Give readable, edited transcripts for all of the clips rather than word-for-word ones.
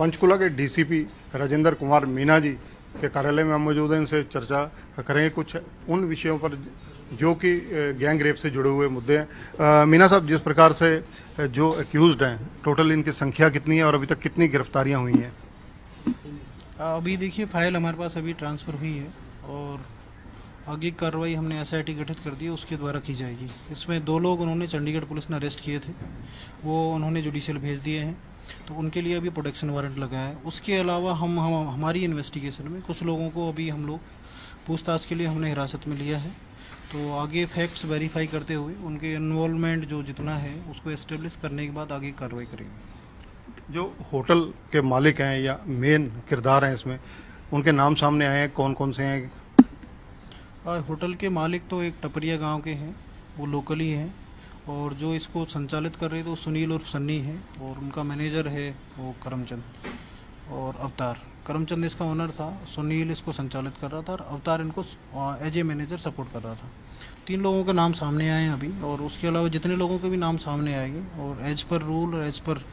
पंचकुला के डीसीपी राजेंद्र कुमार मीना जी के कार्यालय में हम मौजूद हैं। इनसे चर्चा करेंगे कुछ उन विषयों पर जो कि गैंग रेप से जुड़े हुए मुद्दे हैं। मीना साहब, जिस प्रकार से जो एक्यूज्ड हैं, टोटल इनकी संख्या कितनी है और अभी तक कितनी गिरफ्तारियां हुई हैं? अभी देखिए, फाइल हमारे पास अभी ट्रांसफ़र हुई है और आगे कार्रवाई हमने एसआईटी गठित कर दी है, उसके द्वारा की जाएगी। इसमें 2 लोग उन्होंने चंडीगढ़ पुलिस ने अरेस्ट किए थे, वो उन्होंने जुडिशियल भेज दिए हैं, तो उनके लिए अभी प्रोटेक्शन वारंट लगा है। उसके अलावा हमारी इन्वेस्टिगेशन में कुछ लोगों को अभी हम लोग पूछताछ के लिए हमने हिरासत में लिया है, तो आगे फैक्ट्स वेरीफाई करते हुए उनके इन्वॉल्वमेंट जो जितना है उसको एस्टेब्लिश करने के बाद आगे कार्रवाई करेंगे। जो होटल के मालिक हैं या मेन किरदार हैं इसमें, उनके नाम सामने आए हैं, कौन कौन से हैं? होटल के मालिक तो एक टपरिया गांव के हैं, वो लोकली हैं, और जो इसको संचालित कर रहे थे वो सुनील और सन्नी है, और उनका मैनेजर है वो करमचंद और अवतार। करमचंद इसका ओनर था, सुनील इसको संचालित कर रहा था और अवतार इनको एज ए मैनेजर सपोर्ट कर रहा था। 3 लोगों के नाम सामने आए हैं अभी, और उसके अलावा जितने लोगों के भी नाम सामने आएंगे और एज पर रूल और एज पर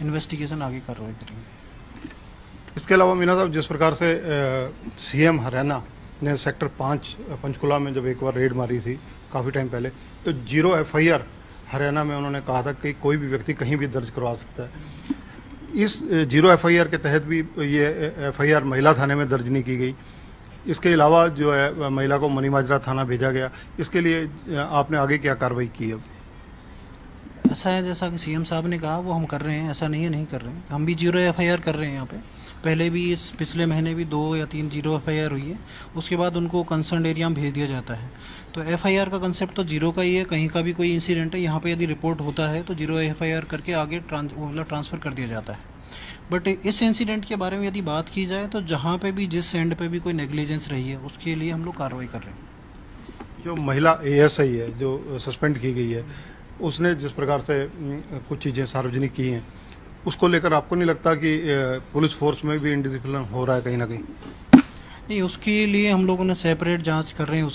इन्वेस्टिगेशन आगे कार्रवाई करेंगे। इसके अलावा मीना साहब, जिस प्रकार से सीएम हरियाणा ने सेक्टर 5 पंचकुला में जब एक बार रेड मारी थी काफ़ी टाइम पहले, तो 0 FIR हरियाणा में उन्होंने कहा था कि कोई भी व्यक्ति कहीं भी दर्ज करवा सकता है। इस 0 FIR के तहत भी ये FIR महिला थाने में दर्ज नहीं की गई। इसके अलावा जो है महिला को मनीमाजरा थाना भेजा गया। इसके लिए आपने आगे क्या कार्रवाई की? अब ऐसा है, जैसा कि सीएम साहब ने कहा वो हम कर रहे हैं, ऐसा नहीं है नहीं कर रहे हैं। हम भी 0 FIR कर रहे हैं यहाँ पे। पहले भी इस पिछले महीने भी 2 या 3 0 FIR हुई है, उसके बाद उनको कंसर्न एरिया में भेज दिया जाता है। तो FIR का कंसेप्ट तो 0 का ही है। कहीं का भी कोई इंसिडेंट है, यहाँ पे यदि रिपोर्ट होता है तो 0 FIR करके आगे ट्रांसफ़र कर दिया जाता है। बट इस इंसिडेंट के बारे में यदि बात की जाए तो जहाँ पे भी जिस एंड पे भी कोई नेग्लिजेंस रही है उसके लिए हम लोग कार्रवाई कर रहे हैं। जो महिला ASI है जो सस्पेंड की गई है, उसने जिस प्रकार से कुछ चीज़ें सार्वजनिक की हैं, उसको लेकर आपको नहीं लगता कि पुलिस फोर्स में भी इंडिसिप्लिन हो रहा है कहीं ना कहीं? नहीं, उसके लिए हम लोगों ने सेपरेट जांच कर रहे हैं,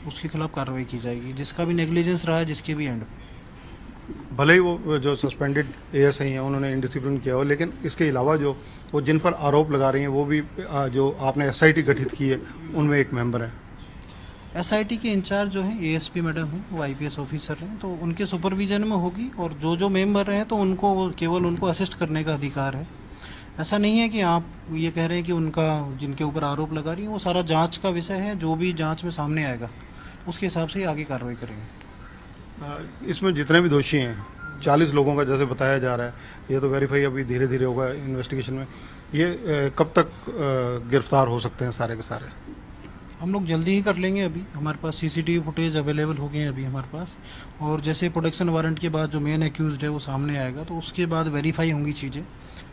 उसके खिलाफ कार्रवाई की जाएगी, जिसका भी नेग्लिजेंस रहा है, जिसके भी एंड पे। भले ही वो जो सस्पेंडेड ASI हैं उन्होंने इंडिसिप्लिन किया हो, लेकिन इसके अलावा जो वो जिन पर आरोप लगा रही हैं वो भी जो आपने SIT गठित की है उनमें एक मेंबर है। SIT के इंचार्ज जो हैं ASP मैडम हैं, वो IPS ऑफिसर हैं, तो उनके सुपरविजन में होगी, और जो मेंबर हैं तो उनको केवल उनको असिस्ट करने का अधिकार है। ऐसा नहीं है कि आप ये कह रहे हैं कि उनका जिनके ऊपर आरोप लगा रही है वो सारा जांच का विषय है। जो भी जांच में सामने आएगा उसके हिसाब से आगे कार्रवाई करेंगे। इसमें जितने भी दोषी हैं, 40 लोगों का जैसे बताया जा रहा है, ये तो वेरीफाई अभी धीरे धीरे होगा इन्वेस्टिगेशन में। ये कब तक गिरफ्तार हो सकते हैं सारे के सारे? हम लोग जल्दी ही कर लेंगे। अभी हमारे पास CCTV फुटेज अवेलेबल हो गए हैं अभी हमारे पास, और जैसे प्रोटेक्शन वारंट के बाद जो मेन एक्यूज्ड है वो सामने आएगा तो उसके बाद वेरीफाई होंगी चीज़ें,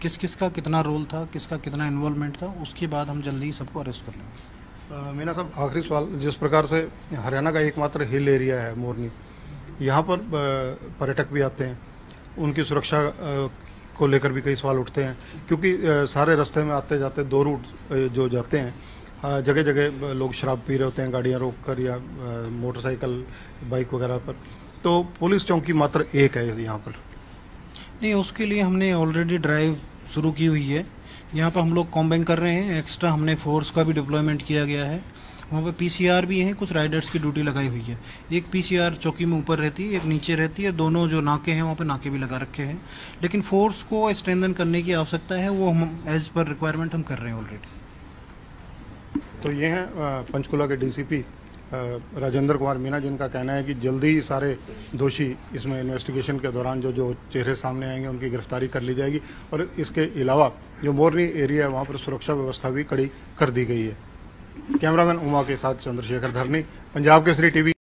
किस किस का कितना रोल था, किसका कितना इन्वॉल्वमेंट था, उसके बाद हम जल्दी ही सबको अरेस्ट कर लेंगे। मीना साहब, आखिरी सवाल, जिस प्रकार से हरियाणा का एकमात्र हिल एरिया है मोरनी, यहाँ पर पर्यटक भी आते हैं, उनकी सुरक्षा को लेकर भी कई सवाल उठते हैं, क्योंकि सारे रास्ते में आते जाते 2 रूट जो जाते हैं, जगह जगह लोग शराब पी रहे होते हैं गाड़ियाँ रोक कर या मोटरसाइकिल बाइक वगैरह पर, तो पुलिस चौकी मात्र एक है यहाँ पर। नहीं, उसके लिए हमने ऑलरेडी ड्राइव शुरू की हुई है। यहाँ पर हम लोग कॉम्बिंग कर रहे हैं, एक्स्ट्रा हमने फोर्स का भी डिप्लॉयमेंट किया गया है। वहाँ पे PCR भी हैं, कुछ राइडर्स की ड्यूटी लगाई हुई है। एक PCR चौकी में ऊपर रहती है, एक नीचे रहती है, दोनों जो नाके हैं वहाँ पे नाके भी लगा रखे हैं। लेकिन फोर्स को स्ट्रेंथन करने की आवश्यकता है, वो हम एज पर रिक्वायरमेंट हम कर रहे हैं ऑलरेडी। तो ये हैं पंचकुला के DCP राजेंद्र कुमार मीना, जिनका कहना है कि जल्दी ही सारे दोषी इसमें इन्वेस्टिगेशन के दौरान जो चेहरे सामने आएंगे उनकी गिरफ्तारी कर ली जाएगी, और इसके अलावा जो मोरनी एरिया है वहाँ पर सुरक्षा व्यवस्था भी कड़ी कर दी गई है। कैमरामैन उमा के साथ चंद्रशेखर धरनी, पंजाब केसरी TV।